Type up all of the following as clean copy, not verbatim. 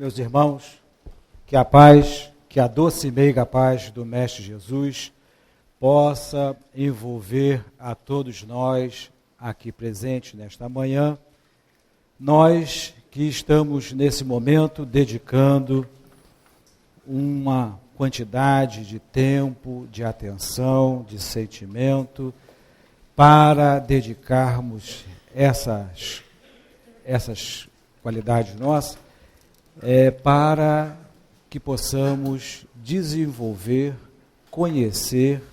meus irmãos, que a paz, que a doce e meiga paz do Mestre Jesus possa envolver a todos nós aqui presentes nesta manhã, nós que estamos nesse momento dedicando uma quantidade de tempo, de atenção, de sentimento, para dedicarmos essas qualidades nossas, para que possamos desenvolver, conhecer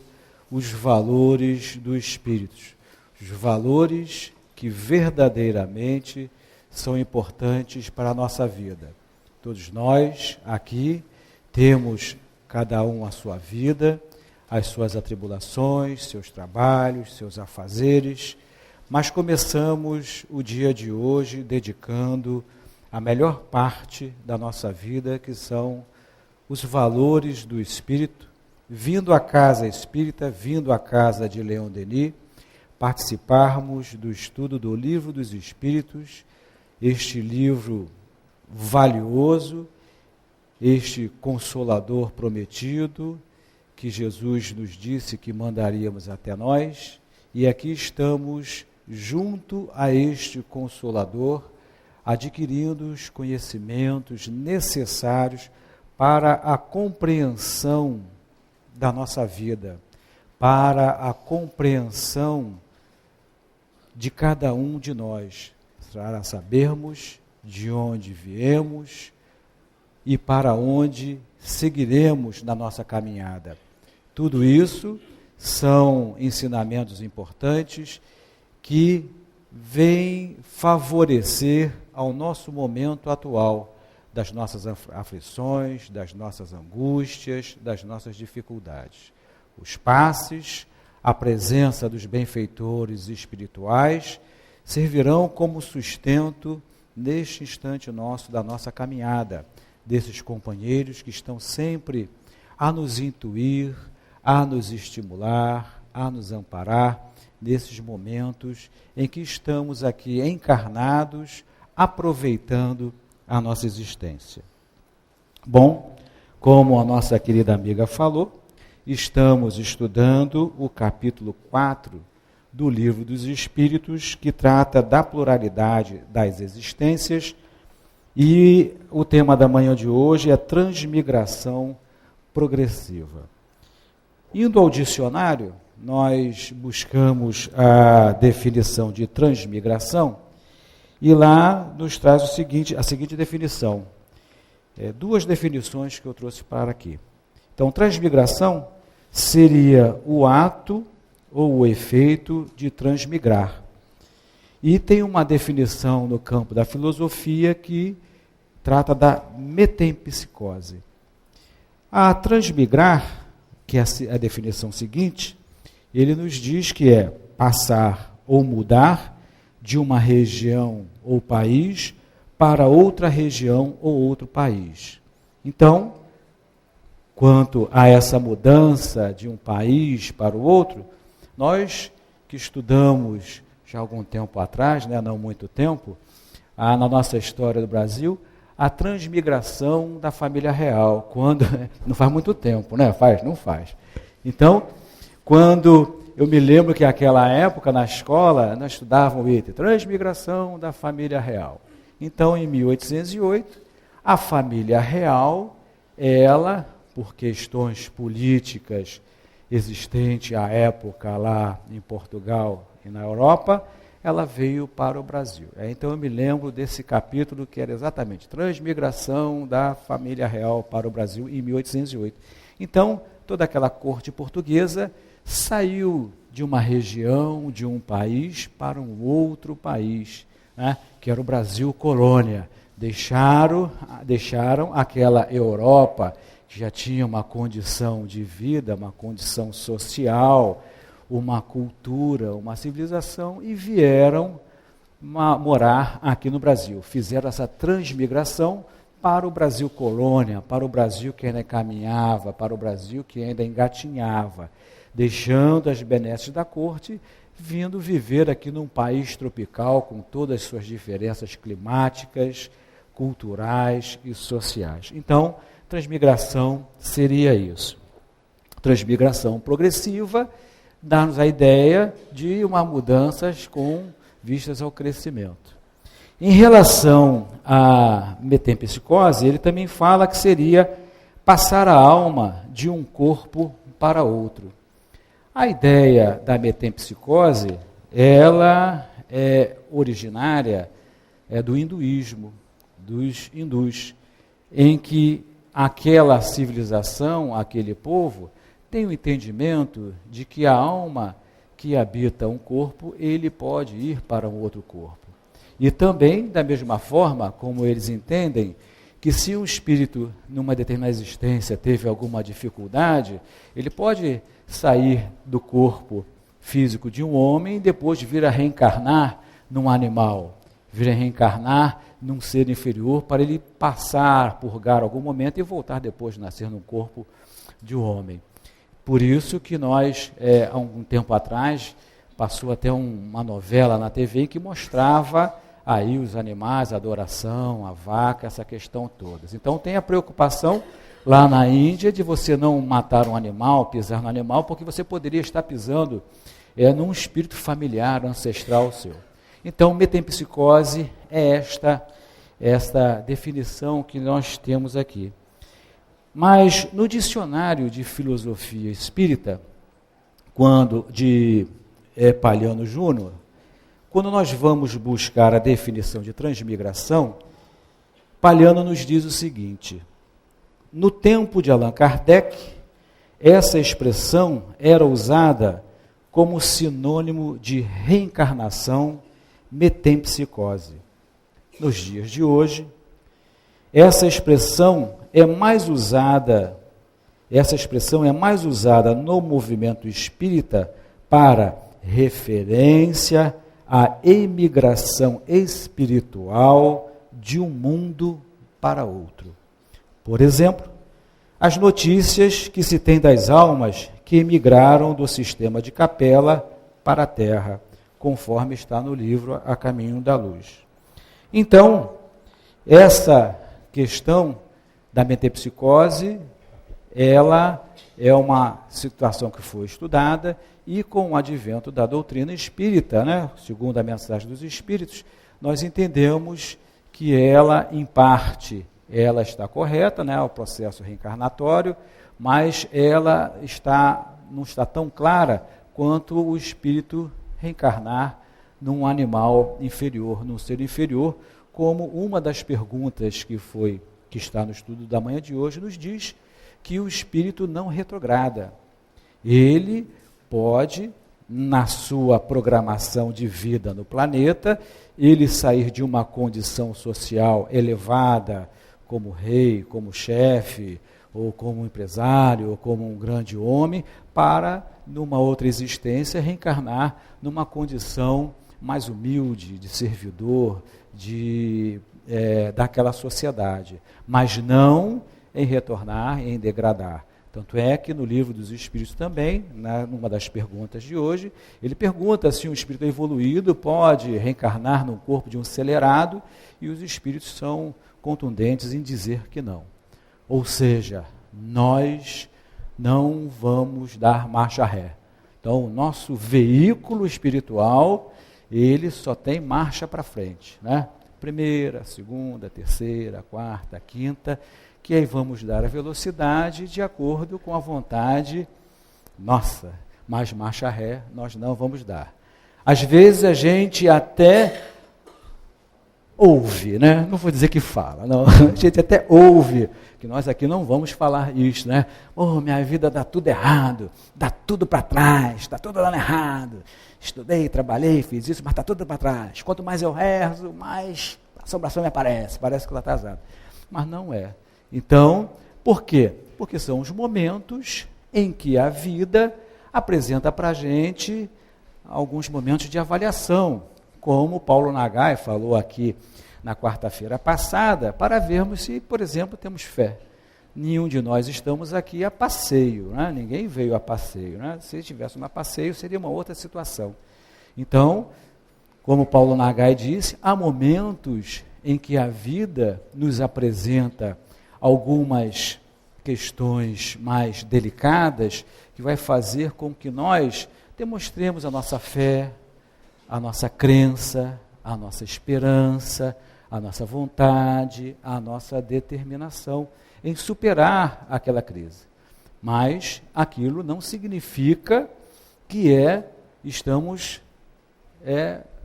os valores do Espírito, os valores que verdadeiramente são importantes para a nossa vida. Todos nós aqui temos cada um a sua vida, as suas atribulações, seus trabalhos, seus afazeres, mas começamos o dia de hoje dedicando a melhor parte da nossa vida, que são os valores do Espírito, vindo à casa espírita, vindo à casa de Leon Denis, participarmos do estudo do Livro dos Espíritos, este livro valioso, este consolador prometido, que Jesus nos disse que mandaríamos até nós, e aqui estamos junto a este Consolador, adquirindo os conhecimentos necessários para a compreensão da nossa vida, para a compreensão de cada um de nós, para sabermos de onde viemos e para onde seguiremos na nossa caminhada. Tudo isso são ensinamentos importantes que vêm favorecer ao nosso momento atual, das nossas aflições, das nossas angústias, das nossas dificuldades. Os passes, a presença dos benfeitores espirituais servirão como sustento neste instante nosso, da nossa caminhada, desses companheiros que estão sempre a nos intuir, a nos estimular, a nos amparar nesses momentos em que estamos aqui encarnados, aproveitando a nossa existência. Bom, como a nossa querida amiga falou, estamos estudando o capítulo 4 do Livro dos Espíritos, que trata da pluralidade das existências, e o tema da manhã de hoje é transmigração progressiva. Indo ao dicionário, nós buscamos a definição de transmigração e lá nos traz a seguinte definição. Duas definições que eu trouxe para aqui. Então, transmigração seria o ato ou o efeito de transmigrar. E tem uma definição no campo da filosofia que trata da metempsicose. A transmigrar, que é a definição seguinte, ele nos diz que é passar ou mudar de uma região ou país para outra região ou outro país. Então, quanto a essa mudança de um país para o outro, nós que estudamos já há algum tempo atrás, não muito tempo, na nossa história do Brasil, a transmigração da família real, quando não faz muito tempo, não faz. Então, quando eu me lembro que naquela época na escola nós estudávamos o item transmigração da família real. Então, em 1808, a família real, ela, por questões políticas existentes à época lá em Portugal e na Europa, ela veio para o Brasil. Então eu me lembro desse capítulo que era exatamente transmigração da família real para o Brasil em 1808. Então, toda aquela corte portuguesa saiu de uma região, de um país para um outro país, que era o Brasil colônia. Deixaram aquela Europa que já tinha uma condição de vida, uma condição social, uma cultura, uma civilização, e vieram morar aqui no Brasil. Fizeram essa transmigração para o Brasil colônia, para o Brasil que ainda caminhava, para o Brasil que ainda engatinhava, deixando as benesses da corte, vindo viver aqui num país tropical, com todas as suas diferenças climáticas, culturais e sociais. Então, transmigração seria isso. Transmigração progressiva dá-nos a ideia de uma mudanças com vistas ao crescimento. Em relação à metempsicose, ele também fala que seria passar a alma de um corpo para outro. A ideia da metempsicose, ela é originária do hinduísmo, dos hindus, em que aquela civilização, aquele povo, tem o entendimento de que a alma que habita um corpo, ele pode ir para um outro corpo. E também, da mesma forma como eles entendem, que se um espírito, numa determinada existência, teve alguma dificuldade, ele pode sair do corpo físico de um homem e depois vir a reencarnar num animal, vir a reencarnar num ser inferior, para ele passar, purgar algum momento e voltar depois de nascer num corpo de um homem. Por isso que nós, há algum tempo atrás, passou até uma novela na TV que mostrava aí os animais, a adoração, a vaca, essa questão toda. Então tem a preocupação lá na Índia de você não matar um animal, pisar no animal, porque você poderia estar pisando num espírito familiar, ancestral seu. Então, metempsicose é esta definição que nós temos aqui. Mas no dicionário de filosofia espírita, de Palhano Júnior, quando nós vamos buscar a definição de transmigração, Palhano nos diz o seguinte: no tempo de Allan Kardec, essa expressão era usada como sinônimo de reencarnação, metempsicose. Nos dias de hoje, essa expressão é mais usada no movimento espírita para referência à emigração espiritual de um mundo para outro. Por exemplo, as notícias que se tem das almas que emigraram do sistema de Capela para a Terra, conforme está no livro A Caminho da Luz. Então, essa questão da metempsicose, ela é uma situação que foi estudada e com o advento da doutrina espírita, segundo a mensagem dos espíritos, nós entendemos que ela, em parte, ela está correta, o processo reencarnatório, mas ela não está tão clara quanto o espírito reencarnar num animal inferior, num ser inferior, como uma das perguntas que está no estudo da manhã de hoje nos diz que o espírito não retrograda. Ele pode, na sua programação de vida no planeta, ele sair de uma condição social elevada, como rei, como chefe, ou como empresário, ou como um grande homem, para, numa outra existência, reencarnar numa condição mais humilde, de servidor, daquela sociedade, mas não em retornar, em degradar. Tanto é que no livro dos Espíritos também, numa das perguntas de hoje, ele pergunta se um espírito evoluído pode reencarnar num corpo de um celerado, e os espíritos são contundentes em dizer que não. Ou seja, nós não vamos dar marcha ré. Então, o nosso veículo espiritual, ele só tem marcha para frente, Primeira, segunda, terceira, quarta, quinta, que aí vamos dar a velocidade de acordo com a vontade nossa, mas marcha ré nós não vamos dar. Às vezes a gente até ouve, não vou dizer que fala, não. A gente até ouve, que nós aqui não vamos falar isso, minha vida dá tudo errado, dá tudo para trás, está tudo dando errado. Estudei, trabalhei, fiz isso, mas está tudo para trás. Quanto mais eu rezo, mais a assombração me aparece, parece que ela está atrasada. Mas não é. Então, por quê? Porque são os momentos em que a vida apresenta para a gente alguns momentos de avaliação, como Paulo Nagai falou aqui na quarta-feira passada, para vermos se, por exemplo, temos fé. Nenhum de nós estamos aqui a passeio, ninguém veio a passeio. Se estivéssemos a passeio, seria uma outra situação. Então, como Paulo Nagai disse, há momentos em que a vida nos apresenta algumas questões mais delicadas, que vai fazer com que nós demonstremos a nossa fé, a nossa crença, a nossa esperança, a nossa vontade, a nossa determinação em superar aquela crise. Mas aquilo não significa que estamos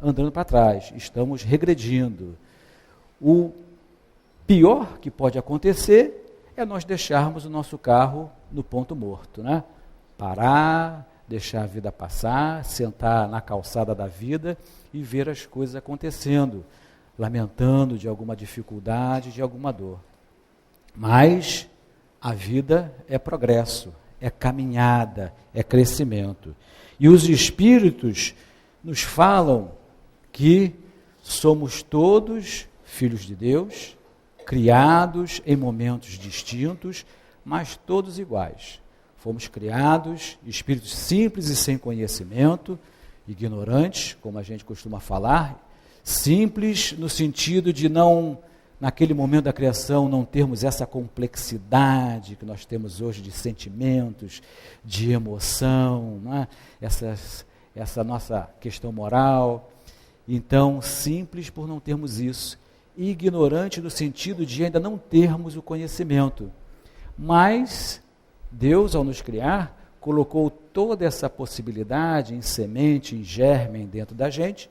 andando para trás, estamos regredindo. O pior que pode acontecer é nós deixarmos o nosso carro no ponto morto, né? Parar, deixar a vida passar, sentar na calçada da vida e ver as coisas acontecendo, lamentando de alguma dificuldade, de alguma dor. Mas a vida é progresso, é caminhada, é crescimento. E os Espíritos nos falam que somos todos filhos de Deus, criados em momentos distintos, mas todos iguais. Fomos criados, espíritos simples e sem conhecimento, ignorantes, como a gente costuma falar, simples no sentido de não, naquele momento da criação, não termos essa complexidade que nós temos hoje de sentimentos, de emoção, né? Essa nossa questão moral. Então, simples por não termos isso, e ignorante no sentido de ainda não termos o conhecimento. Mas Deus, ao nos criar, colocou toda essa possibilidade em semente, em germe dentro da gente,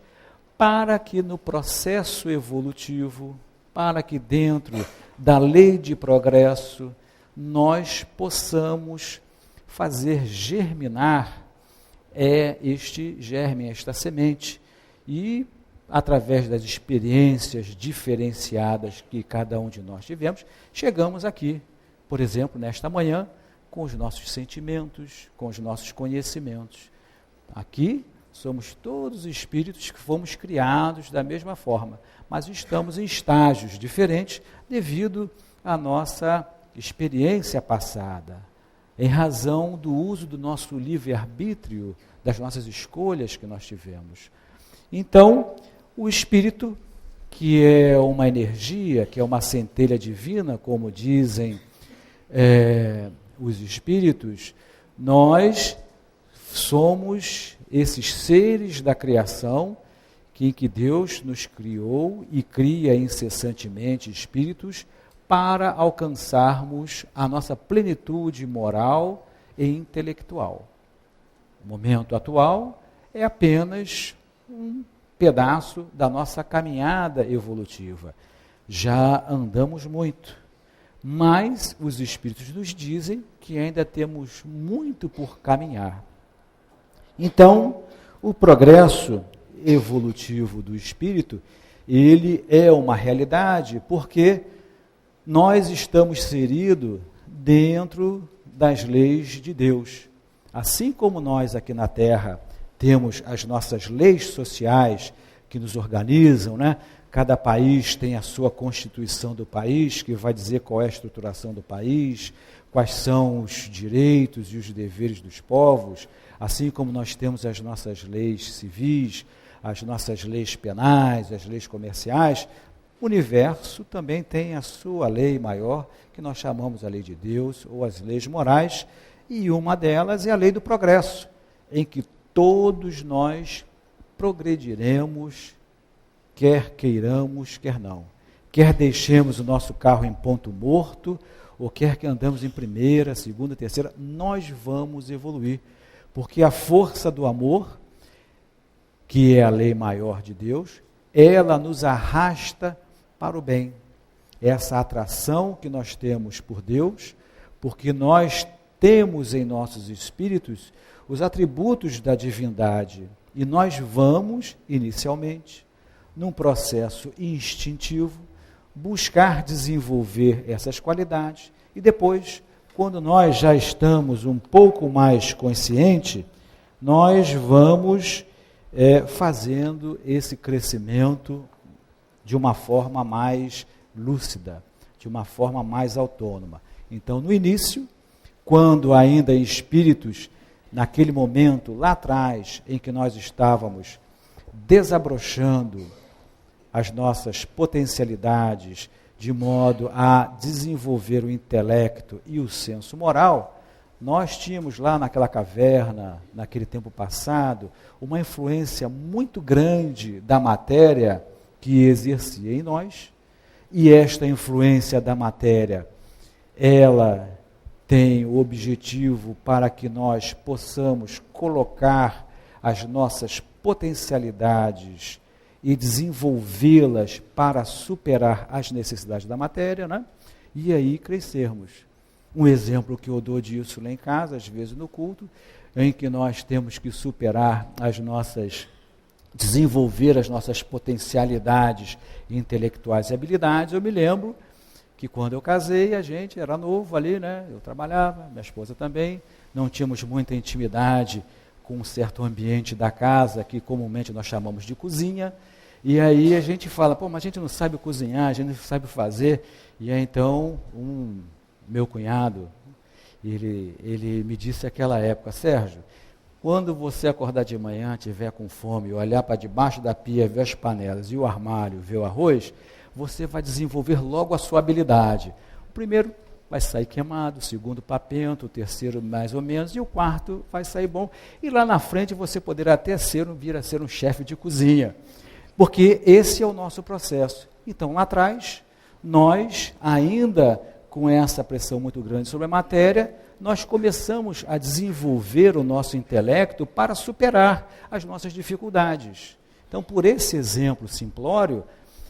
para que no processo evolutivo, para que dentro da lei de progresso, nós possamos fazer germinar este germe, esta semente, e através das experiências diferenciadas que cada um de nós tivemos, chegamos aqui, por exemplo, nesta manhã, com os nossos sentimentos, com os nossos conhecimentos. Aqui somos todos espíritos que fomos criados da mesma forma, mas estamos em estágios diferentes devido à nossa experiência passada, em razão do uso do nosso livre-arbítrio, das nossas escolhas que nós tivemos. Então, o espírito, que é uma energia, que é uma centelha divina, como dizem os espíritos, nós somos esses seres da criação que Deus nos criou e cria incessantemente espíritos para alcançarmos a nossa plenitude moral e intelectual. O momento atual é apenas um pedaço da nossa caminhada evolutiva. Já andamos muito, mas os Espíritos nos dizem que ainda temos muito por caminhar. Então, o progresso evolutivo do Espírito, ele é uma realidade, porque nós estamos inseridos dentro das leis de Deus. Assim como nós aqui na Terra temos as nossas leis sociais que nos organizam, né? Cada país tem a sua constituição do país, que vai dizer qual é a estruturação do país, quais são os direitos e os deveres dos povos, assim como nós temos as nossas leis civis, as nossas leis penais, as leis comerciais. O universo também tem a sua lei maior, que nós chamamos a lei de Deus, ou as leis morais, e uma delas é a lei do progresso, em que todos nós progrediremos, quer queiramos, quer não. Quer deixemos o nosso carro em ponto morto, ou quer que andamos em primeira, segunda, terceira, nós vamos evoluir. Porque a força do amor, que é a lei maior de Deus, ela nos arrasta para o bem. Essa atração que nós temos por Deus, porque nós temos em nossos espíritos os atributos da divindade, e nós vamos, inicialmente, num processo instintivo, buscar desenvolver essas qualidades, e depois, quando nós já estamos um pouco mais conscientes, nós vamos fazendo esse crescimento de uma forma mais lúcida, de uma forma mais autônoma. Então, no início, quando ainda espíritos, naquele momento, lá atrás, em que nós estávamos desabrochando as nossas potencialidades, de modo a desenvolver o intelecto e o senso moral, nós tínhamos lá naquela caverna, naquele tempo passado, uma influência muito grande da matéria que exercia em nós, e esta influência da matéria, ela tem o objetivo para que nós possamos colocar as nossas potencialidades e desenvolvê-las para superar as necessidades da matéria, né? E aí crescermos. Um exemplo que eu dou disso lá em casa, às vezes no culto, em que nós temos que superar desenvolver as nossas potencialidades intelectuais e habilidades. Eu me lembro que quando eu casei, a gente era novo ali, né? Eu trabalhava, minha esposa também, não tínhamos muita intimidade com um certo ambiente da casa, que comumente nós chamamos de cozinha, e aí a gente fala, mas a gente não sabe cozinhar, a gente não sabe fazer, e aí então meu cunhado, ele me disse naquela época, Sérgio, quando você acordar de manhã, estiver com fome, olhar para debaixo da pia, ver as panelas e o armário, ver o arroz, você vai desenvolver logo a sua habilidade. O primeiro vai sair queimado, o segundo papento, o terceiro mais ou menos, e o quarto vai sair bom. E lá na frente você poderá até vir a ser um chefe de cozinha, porque esse é o nosso processo. Então lá atrás, nós ainda com essa pressão muito grande sobre a matéria, nós começamos a desenvolver o nosso intelecto para superar as nossas dificuldades. Então, por esse exemplo simplório,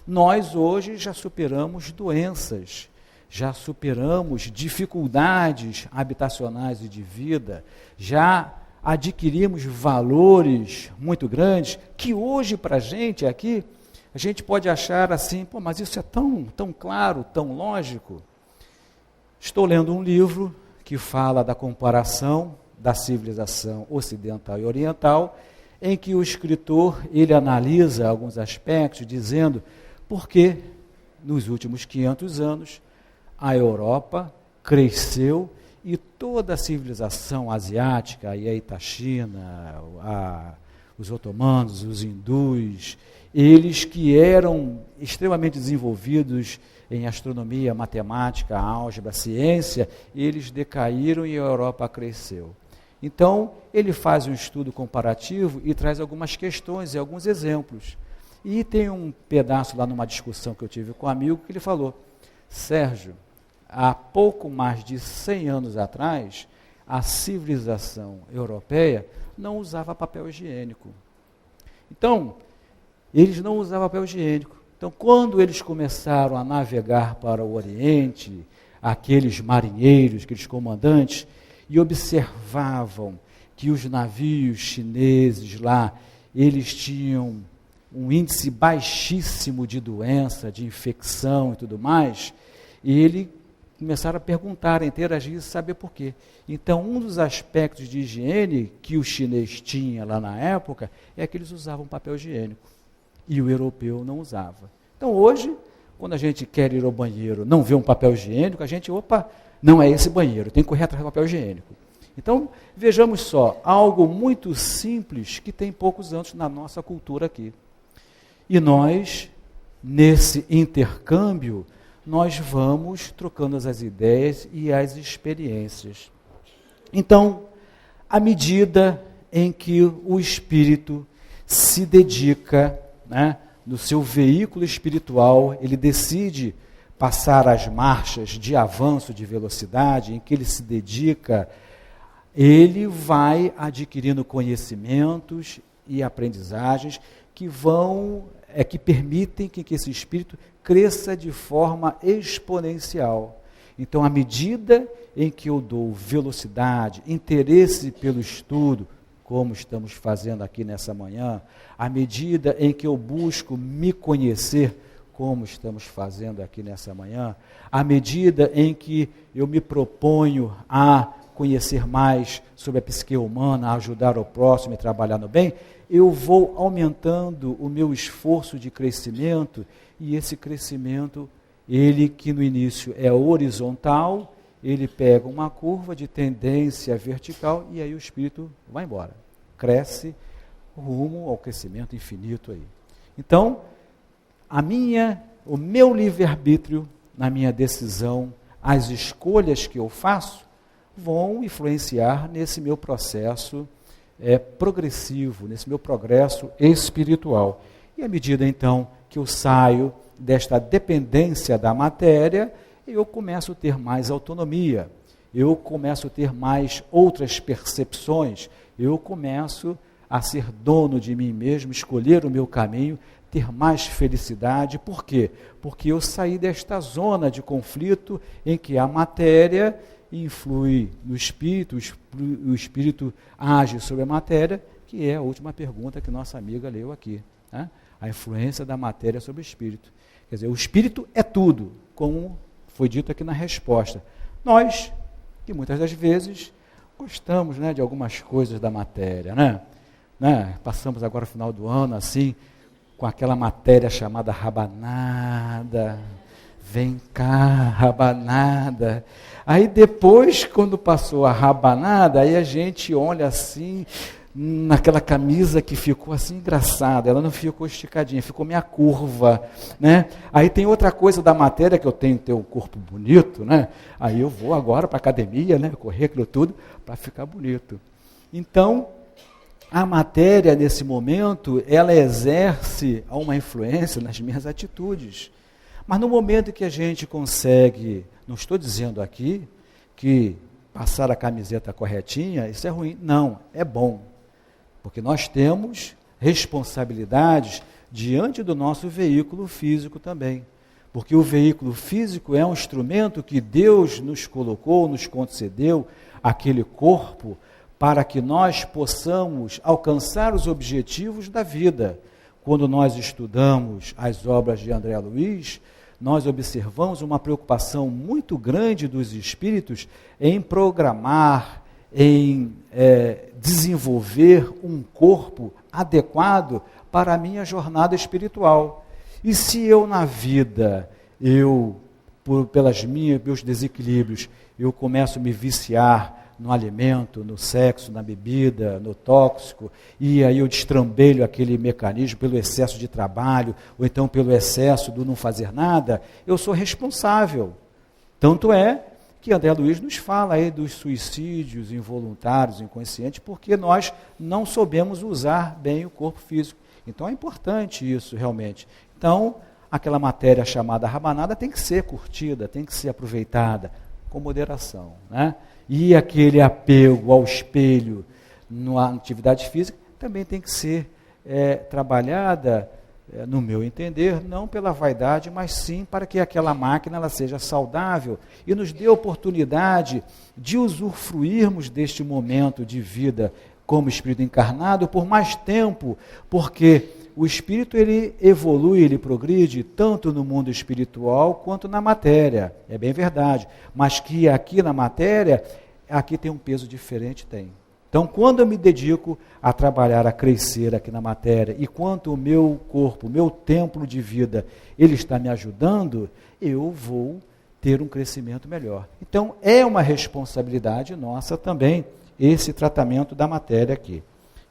nós hoje já superamos doenças, já superamos dificuldades habitacionais e de vida, já adquirimos valores muito grandes, que hoje para a gente aqui, a gente pode achar assim, mas isso é tão claro, tão lógico. Estou lendo um livro que fala da comparação da civilização ocidental e oriental, em que o escritor, ele analisa alguns aspectos, dizendo por que, nos últimos 500 anos, a Europa cresceu e toda a civilização asiática, e aí está a China, os otomanos, os hindus, eles que eram extremamente desenvolvidos em astronomia, matemática, álgebra, ciência, eles decaíram e a Europa cresceu. Então, ele faz um estudo comparativo e traz algumas questões e alguns exemplos. E tem um pedaço lá numa discussão que eu tive com um amigo que ele falou, Sérgio, há pouco mais de 100 anos atrás, a civilização europeia não usava papel higiênico. Então, eles não usavam papel higiênico. Então, quando eles começaram a navegar para o Oriente, aqueles marinheiros, aqueles comandantes, e observavam que os navios chineses lá, eles tinham um índice baixíssimo de doença, de infecção e tudo mais, e eles começaram a perguntar, a interagir e saber por quê. Então, um dos aspectos de higiene que o chinês tinha lá na época é que eles usavam papel higiênico. E o europeu não usava. Então, hoje, quando a gente quer ir ao banheiro, não vê um papel higiênico, a gente, não é esse banheiro, tem que correr atrás do papel higiênico. Então, vejamos só, algo muito simples que tem poucos anos na nossa cultura aqui. E nós, nesse intercâmbio, nós vamos trocando as ideias e as experiências. Então, à medida em que o espírito se dedica, no seu veículo espiritual, ele decide passar as marchas de avanço, de velocidade, em que ele se dedica, ele vai adquirindo conhecimentos e aprendizagens que permitem que esse espírito cresça de forma exponencial. Então, à medida em que eu dou velocidade, interesse pelo estudo, como estamos fazendo aqui nessa manhã, à medida em que eu busco me conhecer, como estamos fazendo aqui nessa manhã, à medida em que eu me proponho a conhecer mais sobre a psique humana, a ajudar o próximo e trabalhar no bem, eu vou aumentando o meu esforço de crescimento, e esse crescimento, ele que no início é horizontal, ele pega uma curva de tendência vertical e aí o espírito vai embora. Cresce rumo ao crescimento infinito aí. Então, o meu livre-arbítrio na minha decisão, as escolhas que eu faço, vão influenciar nesse meu processo progressivo, nesse meu progresso espiritual. E à medida, então, que eu saio desta dependência da matéria, eu começo a ter mais autonomia, eu começo a ter mais outras percepções, eu começo a ser dono de mim mesmo, escolher o meu caminho, ter mais felicidade. Por quê? Porque eu saí desta zona de conflito em que a matéria influi no espírito, o espírito age sobre a matéria, que é a última pergunta que nossa amiga leu aqui, né? A influência da matéria sobre o espírito. Quer dizer, o espírito é tudo, como foi dito aqui na resposta. Nós, que muitas das vezes gostamos, né, de algumas coisas da matéria, né? Passamos agora o final do ano assim, com aquela matéria chamada rabanada. Vem cá, rabanada. Aí depois, quando passou a rabanada, aí a gente olha assim, naquela camisa que ficou assim engraçada, ela não ficou esticadinha, ficou meia curva, né? Aí tem outra coisa da matéria, que eu tenho que ter um corpo bonito, né? Aí eu vou agora para a academia, né? Correr aquilo tudo para ficar bonito. Então, a matéria nesse momento, ela exerce uma influência nas minhas atitudes. Mas no momento que a gente consegue, não estou dizendo aqui que passar a camiseta corretinha, isso é ruim. Não, é bom. Porque nós temos responsabilidades diante do nosso veículo físico também. Porque o veículo físico é um instrumento que Deus nos colocou, nos concedeu, aquele corpo, para que nós possamos alcançar os objetivos da vida. Quando nós estudamos as obras de André Luiz, nós observamos uma preocupação muito grande dos espíritos em programar, em desenvolver um corpo adequado para a minha jornada espiritual. E se eu na vida, pelos meus desequilíbrios, eu começo a me viciar no alimento, no sexo, na bebida, no tóxico, e aí eu destrambelho aquele mecanismo pelo excesso de trabalho, ou então pelo excesso do não fazer nada, eu sou responsável. Tanto é que André Luiz nos fala aí dos suicídios involuntários, inconscientes, porque nós não soubemos usar bem o corpo físico. Então é importante isso realmente. Então, aquela matéria chamada rabanada tem que ser curtida, tem que ser aproveitada com moderação, né? E aquele apego ao espelho na atividade física também tem que ser trabalhada, no meu entender, não pela vaidade, mas sim para que aquela máquina ela seja saudável e nos dê oportunidade de usufruirmos deste momento de vida como espírito encarnado por mais tempo, porque o espírito ele evolui, ele progride tanto no mundo espiritual quanto na matéria, é bem verdade, mas que aqui na matéria, aqui tem um peso diferente, tem. Então, quando eu me dedico a trabalhar, a crescer aqui na matéria, e quanto o meu corpo, o meu templo de vida, ele está me ajudando, eu vou ter um crescimento melhor. Então, é uma responsabilidade nossa também, esse tratamento da matéria aqui.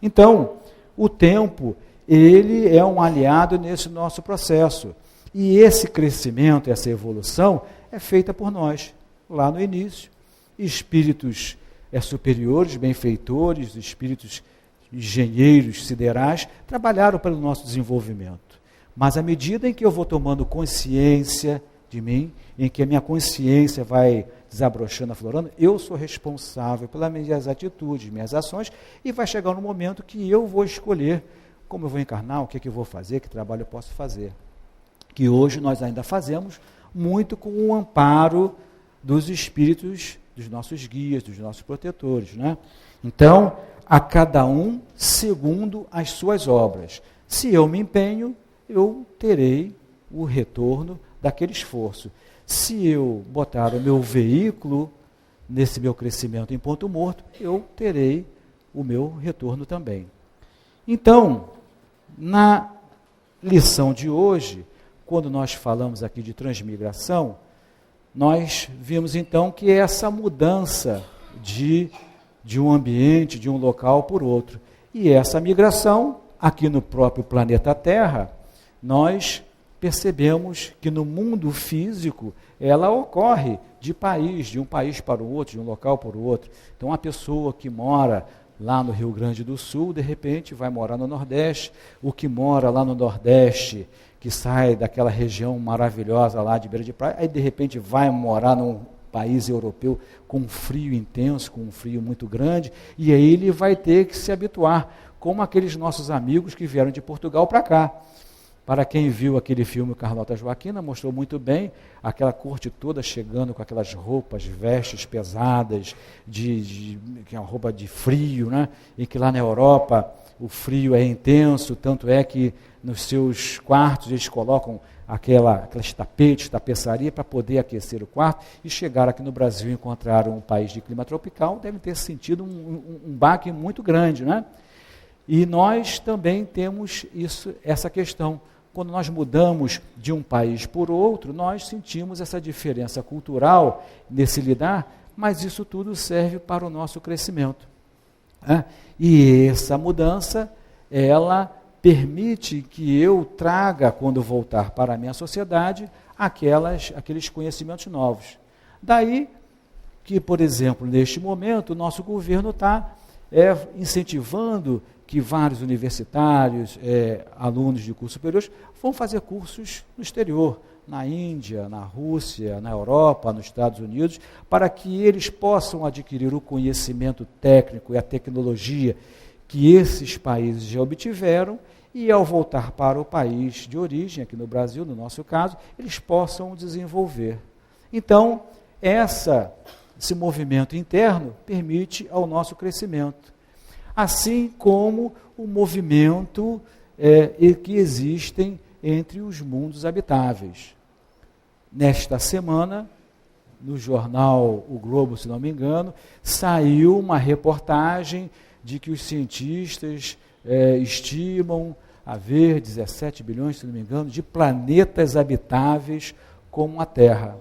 Então, o tempo, ele é um aliado nesse nosso processo. E esse crescimento, essa evolução, é feita por nós, lá no início. Espíritos superiores, benfeitores, espíritos engenheiros, siderais, trabalharam pelo nosso desenvolvimento. Mas à medida em que eu vou tomando consciência de mim, em que a minha consciência vai desabrochando, aflorando, eu sou responsável pelas minhas atitudes, minhas ações, e vai chegar um momento que eu vou escolher como eu vou encarnar, o que eu vou fazer, que trabalho eu posso fazer. Que hoje nós ainda fazemos muito com o amparo dos espíritos, dos nossos guias, dos nossos protetores, né? Então, a cada um segundo as suas obras. Se eu me empenho, eu terei o retorno daquele esforço. Se eu botar o meu veículo nesse meu crescimento em ponto morto, eu terei o meu retorno também. Então, na lição de hoje, quando nós falamos aqui de transmigração, nós vimos então que é essa mudança de um ambiente, de um local por outro. E essa migração, aqui no próprio planeta Terra, nós percebemos que no mundo físico ela ocorre de um país para o outro, de um local para o outro. Então, uma pessoa que mora lá no Rio Grande do Sul, de repente vai morar no Nordeste, o que mora lá no Nordeste, que sai daquela região maravilhosa lá de beira de praia, aí de repente vai morar num país europeu com um frio intenso, com um frio muito grande, e aí ele vai ter que se habituar, como aqueles nossos amigos que vieram de Portugal para cá. Para quem viu aquele filme Carlota Joaquina, mostrou muito bem aquela corte toda chegando com aquelas roupas, vestes pesadas, que é uma roupa de frio, né? E que lá na Europa o frio é intenso, tanto é que nos seus quartos eles colocam aqueles tapetes, tapeçaria para poder aquecer o quarto, e chegaram aqui no Brasil e encontraram um país de clima tropical, devem ter sentido um baque muito grande, né? E nós também temos essa questão. Quando nós mudamos de um país por outro, nós sentimos essa diferença cultural nesse lidar, mas isso tudo serve para o nosso crescimento. Né? E essa mudança, ela permite que eu traga, quando voltar para a minha sociedade, aqueles conhecimentos novos. Daí que, por exemplo, neste momento, o nosso governo está incentivando que vários universitários, alunos de cursos superiores, vão fazer cursos no exterior, na Índia, na Rússia, na Europa, nos Estados Unidos, para que eles possam adquirir o conhecimento técnico e a tecnologia que esses países já obtiveram, e ao voltar para o país de origem, aqui no Brasil, no nosso caso, eles possam desenvolver. Então, esse movimento interno permite ao nosso crescimento. Assim como o movimento que existem entre os mundos habitáveis. Nesta semana, no jornal O Globo, se não me engano, saiu uma reportagem de que os cientistas estimam haver 17 bilhões, se não me engano, de planetas habitáveis como a Terra.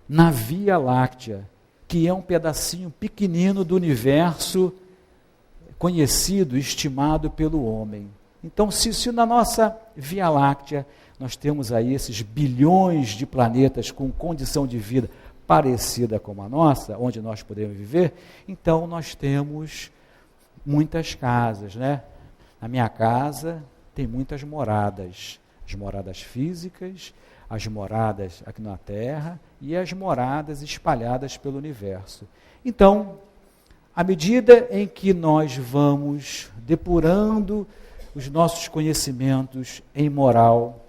Na Via Láctea, que é um pedacinho pequenino do universo conhecido, estimado pelo homem. Então, se na nossa Via Láctea nós temos aí esses bilhões de planetas com condição de vida parecida com a nossa, onde nós podemos viver, então nós temos muitas casas, né? Na minha casa tem muitas moradas, as moradas físicas, as moradas aqui na Terra e as moradas espalhadas pelo universo. Então, à medida em que nós vamos depurando os nossos conhecimentos em moral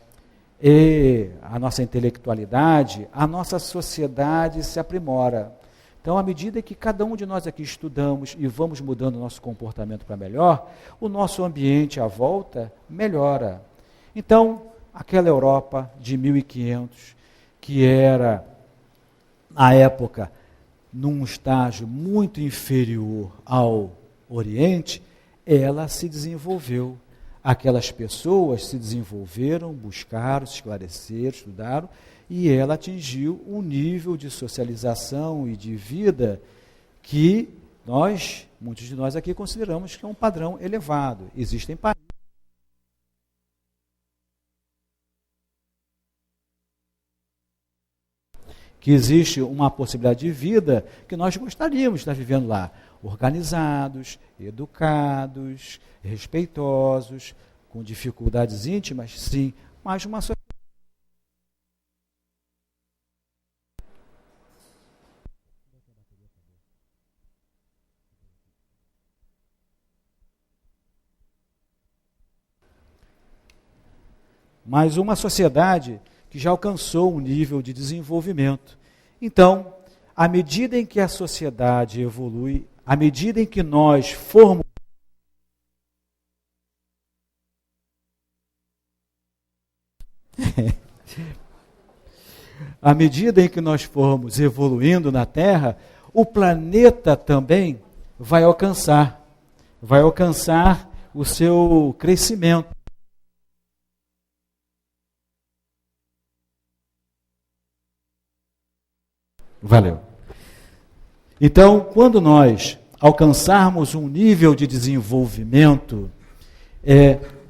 e a nossa intelectualidade, a nossa sociedade se aprimora. Então, à medida que cada um de nós aqui estudamos e vamos mudando o nosso comportamento para melhor, o nosso ambiente à volta melhora. Então, aquela Europa de 1500, que era, na época, num estágio muito inferior ao Oriente, ela se desenvolveu. Aquelas pessoas se desenvolveram, buscaram, se esclareceram, estudaram, e ela atingiu um nível de socialização e de vida que muitos de nós aqui consideramos que é um padrão elevado. Existem países que existe uma possibilidade de vida que nós gostaríamos de estar vivendo lá, organizados, educados, respeitosos, com dificuldades íntimas, sim, mas uma sociedade. Mas uma sociedade que já alcançou um nível de desenvolvimento. Então, à medida em que a sociedade evolui, à medida em que nós formos à medida em que nós formos evoluindo na Terra, o planeta também vai alcançar o seu crescimento. Valeu. Então, quando nós alcançarmos um nível de desenvolvimento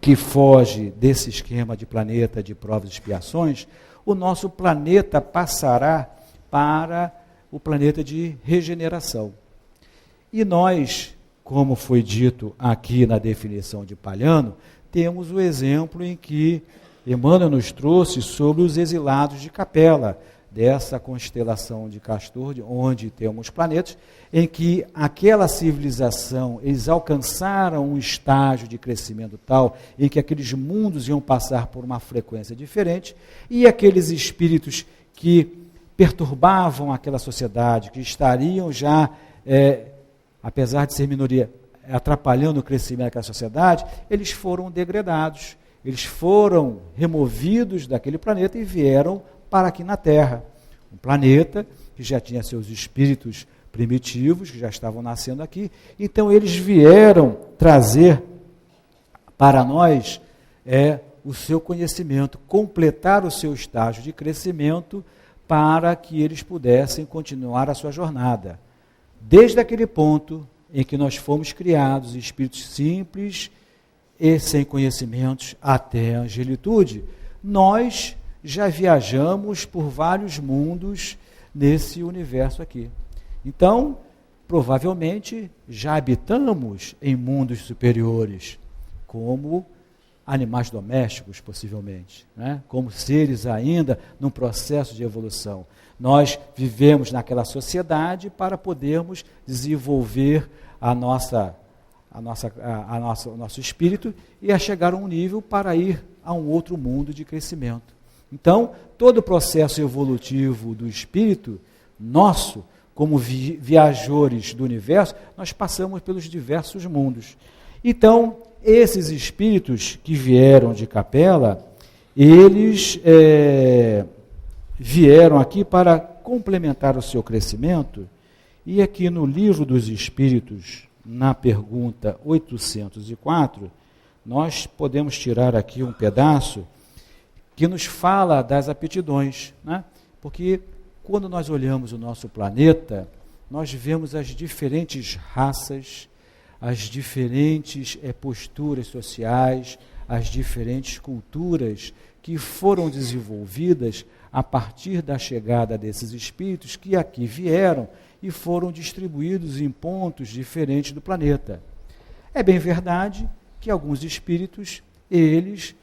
que foge desse esquema de planeta de provas e expiações, o nosso planeta passará para o planeta de regeneração. E nós, como foi dito aqui na definição de Palhano, temos o exemplo em que Emmanuel nos trouxe sobre os exilados de Capela, dessa constelação de Castor, onde temos planetas, em que aquela civilização, eles alcançaram um estágio de crescimento tal, em que aqueles mundos iam passar por uma frequência diferente, e aqueles espíritos que perturbavam aquela sociedade, que estariam já, apesar de ser minoria, atrapalhando o crescimento daquela sociedade, eles foram degradados, eles foram removidos daquele planeta e vieram para aqui na Terra. Um planeta que já tinha seus espíritos primitivos, que já estavam nascendo aqui. Então, eles vieram trazer para nós o seu conhecimento, completar o seu estágio de crescimento para que eles pudessem continuar a sua jornada. Desde aquele ponto em que nós fomos criados, espíritos simples e sem conhecimentos, até a angelitude, nós já viajamos por vários mundos nesse universo aqui. Então, provavelmente, já habitamos em mundos superiores, como animais domésticos, possivelmente, né? Como seres ainda num processo de evolução. Nós vivemos naquela sociedade para podermos desenvolver o nosso espírito e a chegar a um nível para ir a um outro mundo de crescimento. Então, todo o processo evolutivo do espírito nosso, como viajores do universo, nós passamos pelos diversos mundos. Então, esses espíritos que vieram de Capela, eles vieram aqui para complementar o seu crescimento, e aqui no Livro dos Espíritos, na pergunta 804, nós podemos tirar aqui um pedaço que nos fala das aptidões, né? Porque quando nós olhamos o nosso planeta, nós vemos as diferentes raças, as diferentes posturas sociais, as diferentes culturas que foram desenvolvidas a partir da chegada desses espíritos que aqui vieram e foram distribuídos em pontos diferentes do planeta. É bem verdade que alguns espíritos, eles,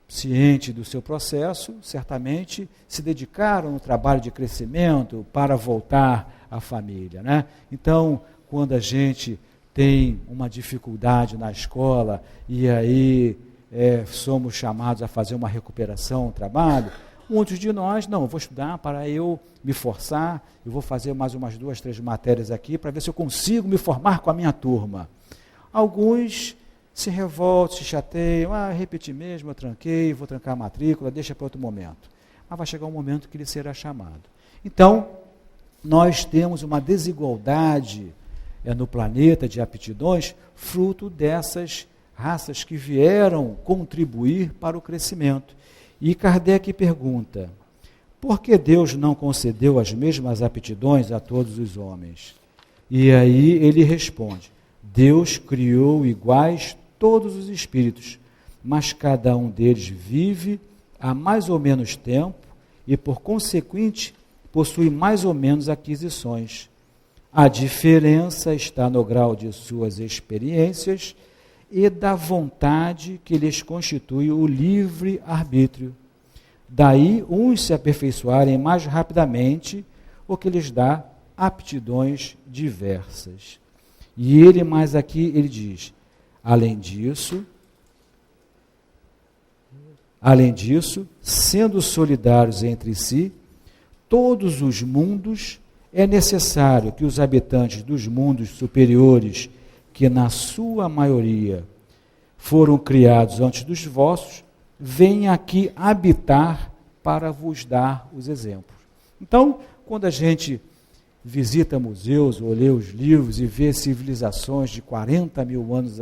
cientes do seu processo, certamente se dedicaram no trabalho de crescimento para voltar à família, né? Então, quando a gente tem uma dificuldade na escola e aí somos chamados a fazer uma recuperação, um trabalho, muitos de nós, não, eu vou estudar para eu me forçar, eu vou fazer mais umas 2, 3 matérias aqui para ver se eu consigo me formar com a minha turma. Alguns se revoltam, se chateiam, repeti mesmo, eu tranquei, vou trancar a matrícula, deixa para outro momento. Mas vai chegar um momento que ele será chamado. Então, nós temos uma desigualdade no planeta de aptidões, fruto dessas raças que vieram contribuir para o crescimento. E Kardec pergunta, por que Deus não concedeu as mesmas aptidões a todos os homens? E aí ele responde, Deus criou iguais todos os espíritos, mas cada um deles vive há mais ou menos tempo e, por consequente, possui mais ou menos aquisições. A diferença está no grau de suas experiências e da vontade que lhes constitui o livre arbítrio. Daí, uns se aperfeiçoarem mais rapidamente, o que lhes dá aptidões diversas. E ele, mais aqui, ele diz, além disso, sendo solidários entre si, todos os mundos, é necessário que os habitantes dos mundos superiores, que na sua maioria foram criados antes dos vossos, venham aqui habitar para vos dar os exemplos. Então, quando a gente visita museus ou lê os livros e vê civilizações de 4 mil anos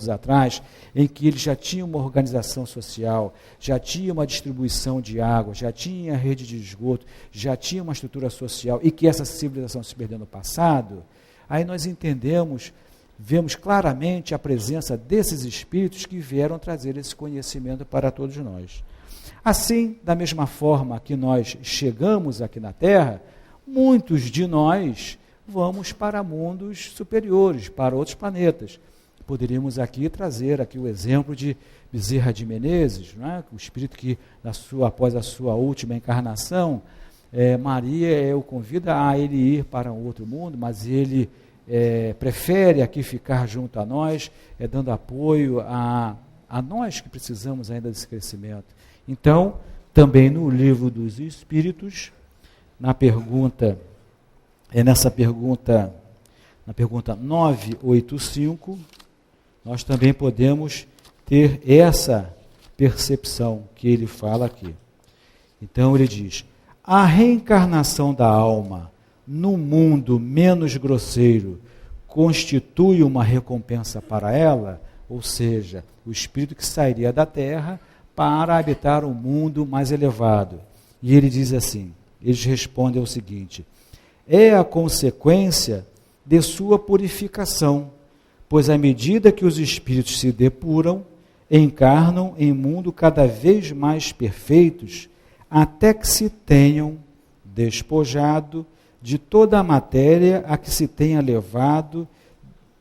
atrás, em que eles já tinham uma organização social, já tinha uma distribuição de água, já tinha rede de esgoto, já tinha uma estrutura social, e que essa civilização se perdeu no passado, aí nós entendemos vemos claramente a presença desses espíritos que vieram trazer esse conhecimento para todos nós. Assim, da mesma forma que nós chegamos aqui na Terra, muitos de nós vamos para mundos superiores, para outros planetas. Poderíamos aqui trazer aqui o exemplo de Bezerra de Menezes, não é? O espírito que, após a sua última encarnação, Maria o convida a ele ir para um outro mundo, mas ele prefere aqui ficar junto a nós, dando apoio a nós que precisamos ainda desse crescimento. Então, também no livro dos Espíritos, na pergunta 985, nós também podemos ter essa percepção que ele fala aqui. Então ele diz: a reencarnação da alma no mundo menos grosseiro constitui uma recompensa para ela, ou seja, o espírito que sairia da Terra para habitar um mundo mais elevado. E ele diz assim, eles respondem o seguinte: é a consequência de sua purificação, pois à medida que os espíritos se depuram, encarnam em mundo cada vez mais perfeitos, até que se tenham despojado de toda a matéria a que se tenha levado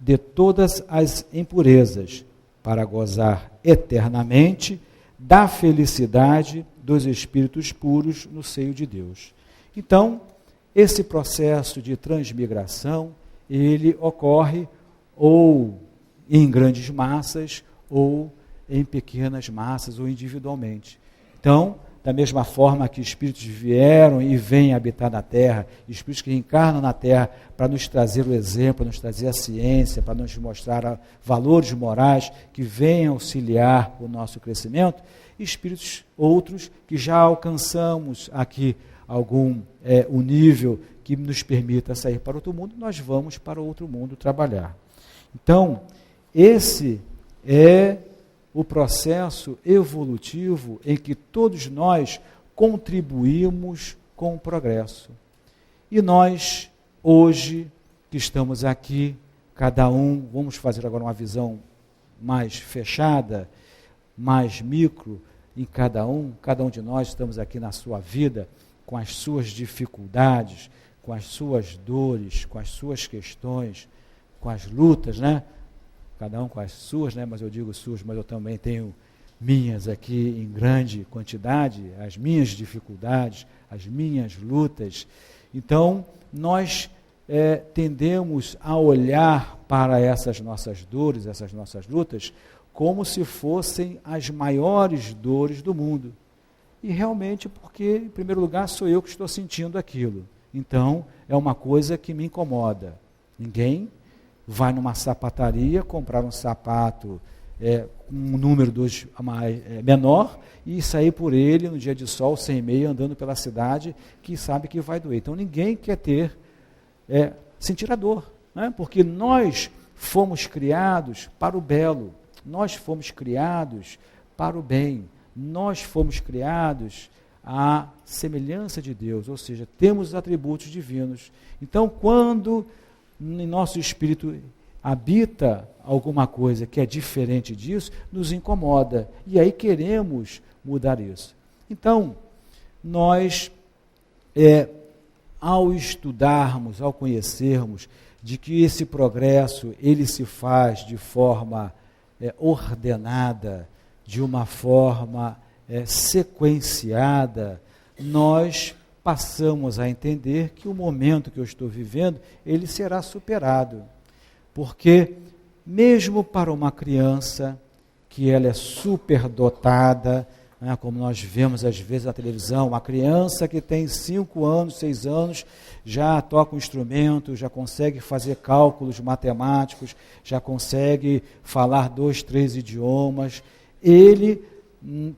de todas as impurezas, para gozar eternamente da felicidade dos espíritos puros no seio de Deus. Então, esse processo de transmigração, ele ocorre ou em grandes massas, ou em pequenas massas, ou individualmente. Então, da mesma forma que espíritos vieram e vêm habitar na Terra, espíritos que reencarnam na Terra para nos trazer o exemplo, para nos trazer a ciência, para nos mostrar valores morais que venham auxiliar o nosso crescimento, espíritos outros que já alcançamos aqui o nível que nos permita sair para outro mundo, nós vamos para outro mundo trabalhar. Então, esse é o processo evolutivo em que todos nós contribuímos com o progresso. E nós, hoje, que estamos aqui, cada um, vamos fazer agora uma visão mais fechada, mais micro, em cada um de nós estamos aqui na sua vida, com as suas dificuldades, com as suas dores, com as suas questões, com as lutas, né? Cada um com as suas, né? Mas eu digo suas, mas eu também tenho minhas aqui em grande quantidade, as minhas dificuldades, as minhas lutas. Então, nós tendemos a olhar para essas nossas dores, essas nossas lutas, como se fossem as maiores dores do mundo. E realmente, porque, em primeiro lugar, sou eu que estou sentindo aquilo. Então, é uma coisa que me incomoda. Ninguém vai numa sapataria comprar um sapato com um número 2 menor e sair por ele no dia de sol, sem meia, andando pela cidade, que sabe que vai doer. Então, ninguém quer sentir a dor, né? Porque nós fomos criados para o belo, nós fomos criados para o bem, nós fomos criados à semelhança de Deus, ou seja, temos os atributos divinos. Então, quando em nosso espírito habita alguma coisa que é diferente disso, nos incomoda, e aí queremos mudar isso. Então, nós, ao estudarmos, ao conhecermos de que esse progresso, ele se faz de forma ordenada, de uma forma sequenciada, nós passamos a entender que o momento que eu estou vivendo, ele será superado. Porque mesmo para uma criança, que ela é superdotada, né, como nós vemos às vezes na televisão, uma criança que tem 5 anos, 6 anos, já toca um instrumento, já consegue fazer cálculos matemáticos, já consegue falar 2, 3 idiomas, ele,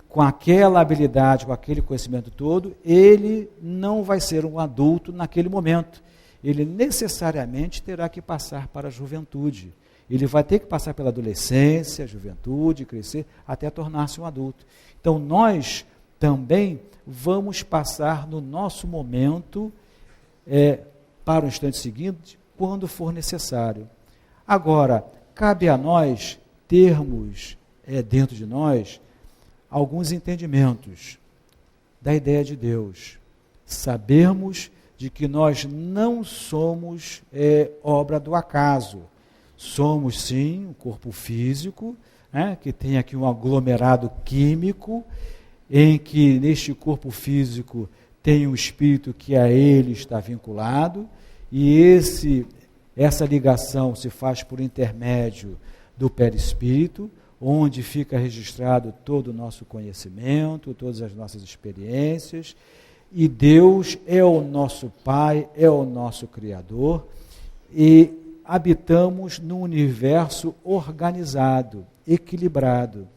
com aquela habilidade, com aquele conhecimento todo, ele não vai ser um adulto naquele momento. Ele necessariamente terá que passar para a juventude. Ele vai ter que passar pela adolescência, juventude, crescer, até tornar-se um adulto. Então, nós também vamos passar no nosso momento para o instante seguinte, quando for necessário. Agora, cabe a nós termos dentro de nós alguns entendimentos da ideia de Deus. Sabermos de que nós não somos obra do acaso. Somos, sim, um corpo físico, que tem aqui um aglomerado químico, em que neste corpo físico tem um espírito que a ele está vinculado, e essa ligação se faz por intermédio do perispírito, onde fica registrado todo o nosso conhecimento, todas as nossas experiências, e Deus é o nosso Pai, é o nosso Criador, e habitamos num universo organizado, equilibrado,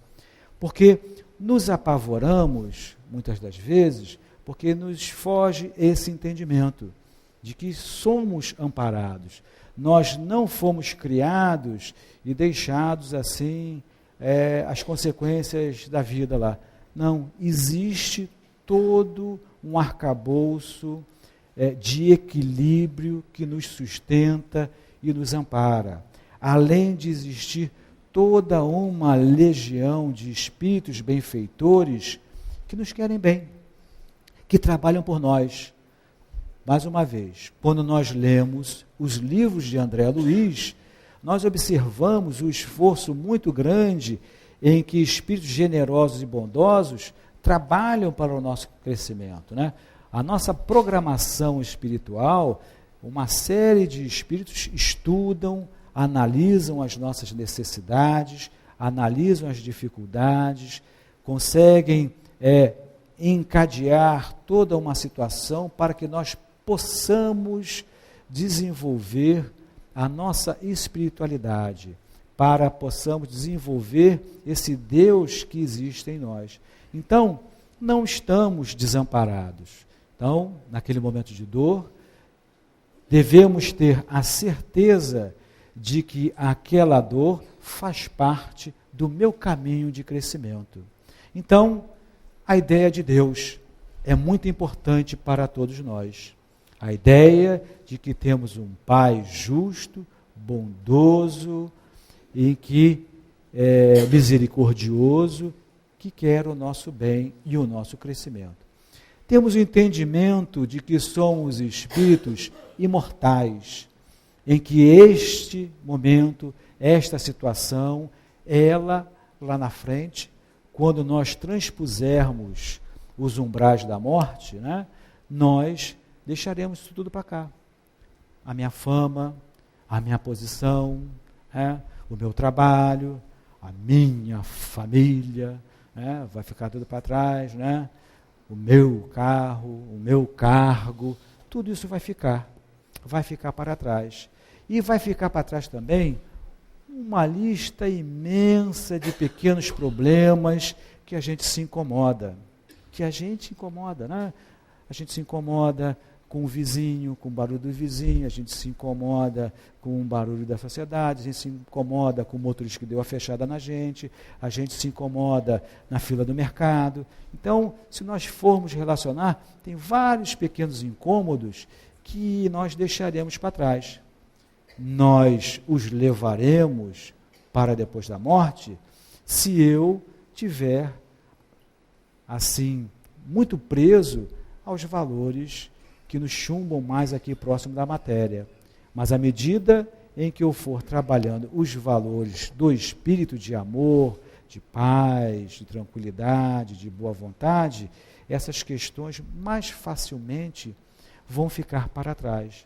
porque nos apavoramos, muitas das vezes, porque nos foge esse entendimento de que somos amparados. Nós não fomos criados e deixados assim, as consequências da vida lá. Não, existe todo um arcabouço de equilíbrio que nos sustenta e nos ampara. Além de existir toda uma legião de espíritos benfeitores que nos querem bem, que trabalham por nós. Mais uma vez, quando nós lemos os livros de André Luiz, nós observamos o esforço muito grande em que espíritos generosos e bondosos trabalham para o nosso crescimento, né? A nossa programação espiritual, uma série de espíritos estudam, analisam as nossas necessidades, analisam as dificuldades, conseguem encadear toda uma situação para que nós possamos desenvolver a nossa espiritualidade, para possamos desenvolver esse Deus que existe em nós. Então, não estamos desamparados. Então, naquele momento de dor, devemos ter a certeza de que aquela dor faz parte do meu caminho de crescimento. Então, a ideia de Deus é muito importante para todos nós. A ideia de que temos um Pai justo, bondoso e que é misericordioso, que quer o nosso bem e o nosso crescimento. Temos o entendimento de que somos espíritos imortais, em que este momento, esta situação, ela lá na frente, quando nós transpusermos os umbrais da morte, né, nós deixaremos isso tudo para cá. A minha fama, a minha posição, o meu trabalho, a minha família, vai ficar tudo para trás, né? O meu carro, o meu cargo, tudo isso vai ficar para trás. E vai ficar para trás também uma lista imensa de pequenos problemas que a gente se incomoda. Né? A gente se incomoda com o vizinho, com o barulho do vizinho, a gente se incomoda com o barulho da sociedade, a gente se incomoda com o motorista que deu a fechada na gente, a gente se incomoda na fila do mercado. Então, se nós formos relacionar, tem vários pequenos incômodos que nós deixaremos para trás. Nós os levaremos para depois da morte se eu tiver, assim, muito preso aos valores que nos chumbam mais aqui próximo da matéria. Mas à medida em que eu for trabalhando os valores do espírito de amor, de paz, de tranquilidade, de boa vontade, essas questões mais facilmente vão ficar para trás.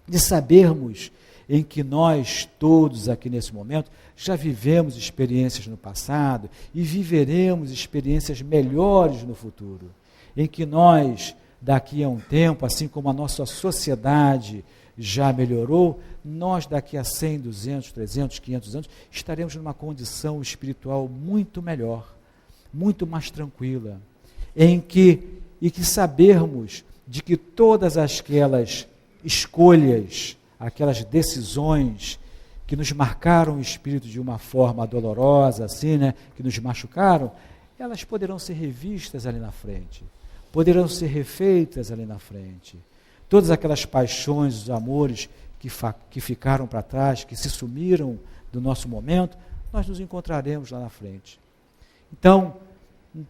De sabermos em que nós todos aqui nesse momento já vivemos experiências no passado e viveremos experiências melhores no futuro, em que nós daqui a um tempo, assim como a nossa sociedade já melhorou, nós daqui a 100, 200, 300, 500 anos, estaremos numa condição espiritual muito melhor, muito mais tranquila, e que sabermos de que todas aquelas escolhas, aquelas decisões que nos marcaram o espírito de uma forma dolorosa, assim, né, que nos machucaram, elas poderão ser revistas ali na frente. Poderão ser refeitas ali na frente. Todas aquelas paixões, os amores que ficaram para trás, que se sumiram do nosso momento, nós nos encontraremos lá na frente. Então,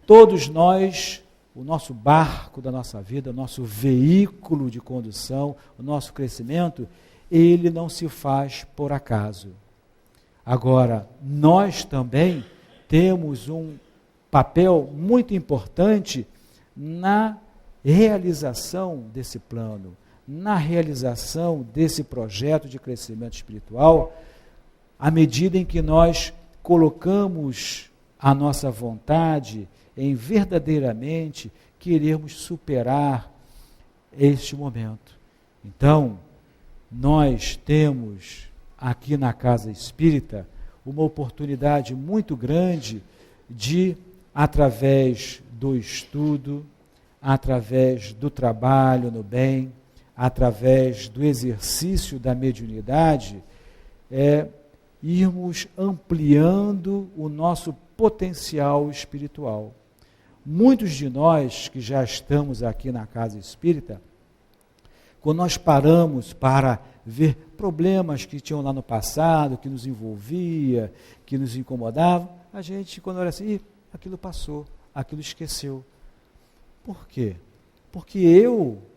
todos nós, o nosso barco da nossa vida, o nosso veículo de condução, o nosso crescimento, ele não se faz por acaso. Agora, nós também temos um papel muito importante na realização desse plano, na realização desse projeto de crescimento espiritual, à medida em que nós colocamos a nossa vontade em verdadeiramente querermos superar este momento. Então, nós temos aqui na Casa Espírita uma oportunidade muito grande de, através do estudo, através do trabalho no bem, através do exercício da mediunidade, irmos ampliando o nosso potencial espiritual. Muitos de nós que já estamos aqui na Casa Espírita, quando nós paramos para ver problemas que tinham lá no passado, que nos envolvia, que nos incomodavam, a gente, quando olha assim, aquilo passou, aquilo esqueceu. Por quê? Porque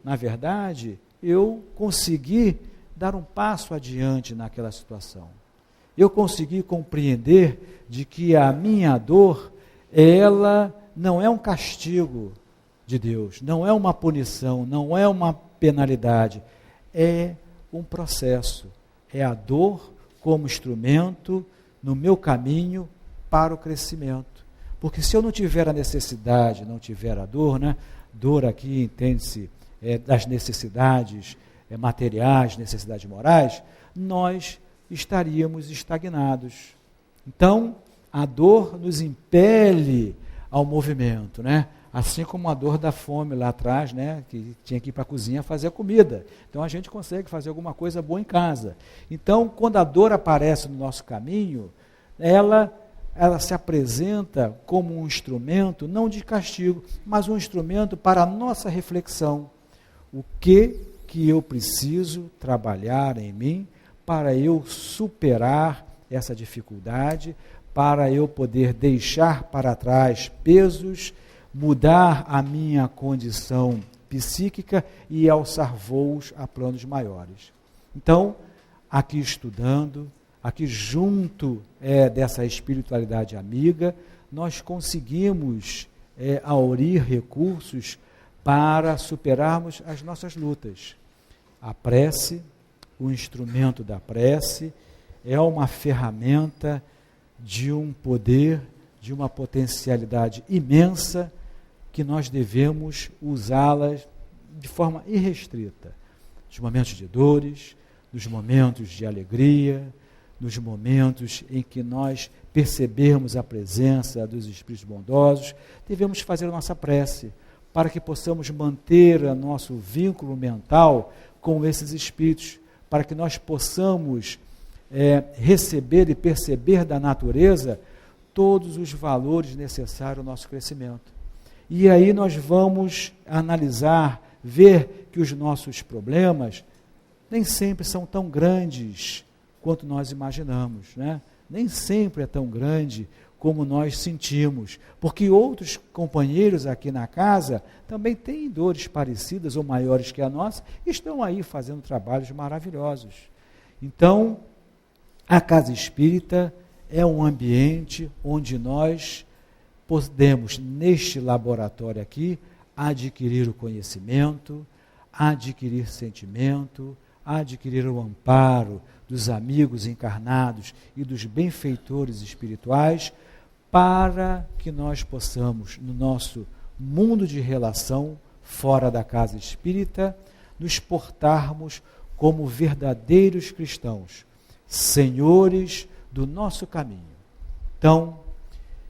na verdade, eu consegui dar um passo adiante naquela situação. Eu consegui compreender de que a minha dor, ela não é um castigo de Deus, não é uma punição, não é uma penalidade, é um processo, é a dor como instrumento no meu caminho para o crescimento. Porque se eu não tiver a necessidade, não tiver a dor, né? Dor aqui entende-se das necessidades materiais, necessidades morais, nós estaríamos estagnados. Então, a dor nos impele ao movimento, né? Assim como a dor da fome lá atrás, né? Que tinha que ir para a cozinha fazer comida. Então, a gente consegue fazer alguma coisa boa em casa. Então, quando a dor aparece no nosso caminho, ela se apresenta como um instrumento, não de castigo, mas um instrumento para a nossa reflexão. O que eu preciso trabalhar em mim para eu superar essa dificuldade, para eu poder deixar para trás pesos, mudar a minha condição psíquica e alçar voos a planos maiores. Então, aqui estudando, aqui junto dessa espiritualidade amiga, nós conseguimos aurir recursos para superarmos as nossas lutas. A prece, o instrumento da prece, é uma ferramenta de um poder, de uma potencialidade imensa, que nós devemos usá-las de forma irrestrita. Nos momentos de dores, nos momentos de alegria, nos momentos em que nós percebermos a presença dos Espíritos bondosos, devemos fazer a nossa prece, para que possamos manter o nosso vínculo mental com esses Espíritos, para que nós possamos receber e perceber da natureza todos os valores necessários ao nosso crescimento. E aí nós vamos analisar, ver que os nossos problemas nem sempre são tão grandes quanto nós imaginamos, né? Nem sempre é tão grande como nós sentimos, porque outros companheiros aqui na casa também têm dores parecidas ou maiores que a nossa, e estão aí fazendo trabalhos maravilhosos. Então, a Casa Espírita é um ambiente onde nós podemos, neste laboratório aqui, adquirir o conhecimento, adquirir sentimento, adquirir o amparo dos amigos encarnados e dos benfeitores espirituais, para que nós possamos, no nosso mundo de relação, fora da Casa Espírita, nos portarmos como verdadeiros cristãos, senhores do nosso caminho. Então,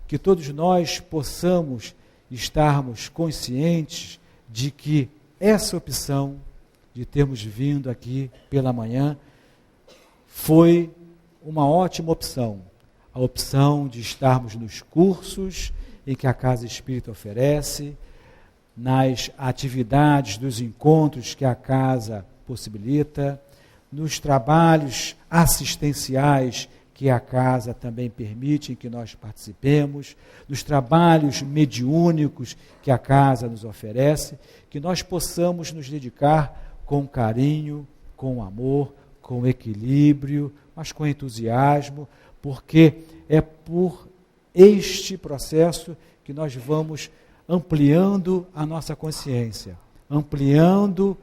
que todos nós possamos estarmos conscientes de que essa opção de termos vindo aqui pela manhã foi uma ótima opção. A opção de estarmos nos cursos em que a Casa Espírita oferece, nas atividades dos encontros que a Casa possibilita, nos trabalhos assistenciais que a casa também permite que nós participemos, nos trabalhos mediúnicos que a casa nos oferece, que nós possamos nos dedicar com carinho, com amor, com equilíbrio, mas com entusiasmo, porque é por este processo que nós vamos ampliando a nossa consciência, ampliando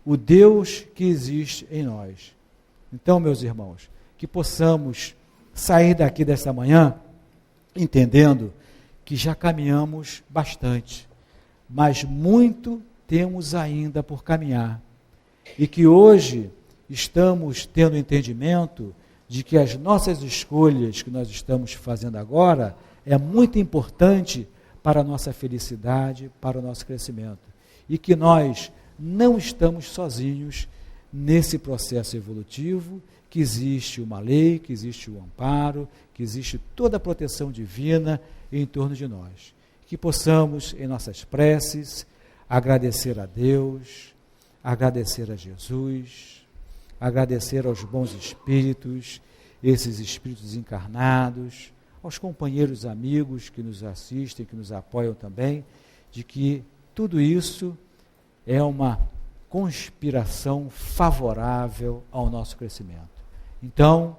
o Deus que existe em nós. Então, meus irmãos, que possamos sair daqui desta manhã entendendo que já caminhamos bastante, mas muito temos ainda por caminhar. E que hoje estamos tendo entendimento de que as nossas escolhas que nós estamos fazendo agora é muito importante para a nossa felicidade, para o nosso crescimento. E que nós não estamos sozinhos nesse processo evolutivo, que existe uma lei, que existe o amparo, que existe toda a proteção divina em torno de nós. Que possamos, em nossas preces, agradecer a Deus, agradecer a Jesus, agradecer aos bons espíritos, esses espíritos encarnados, aos companheiros amigos que nos assistem, que nos apoiam também, de que tudo isso é uma conspiração favorável ao nosso crescimento. Então,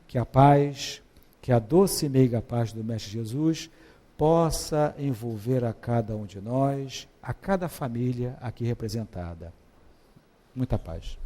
que a paz, que a doce e meiga paz do Mestre Jesus possa envolver a cada um de nós, a cada família aqui representada. Muita paz.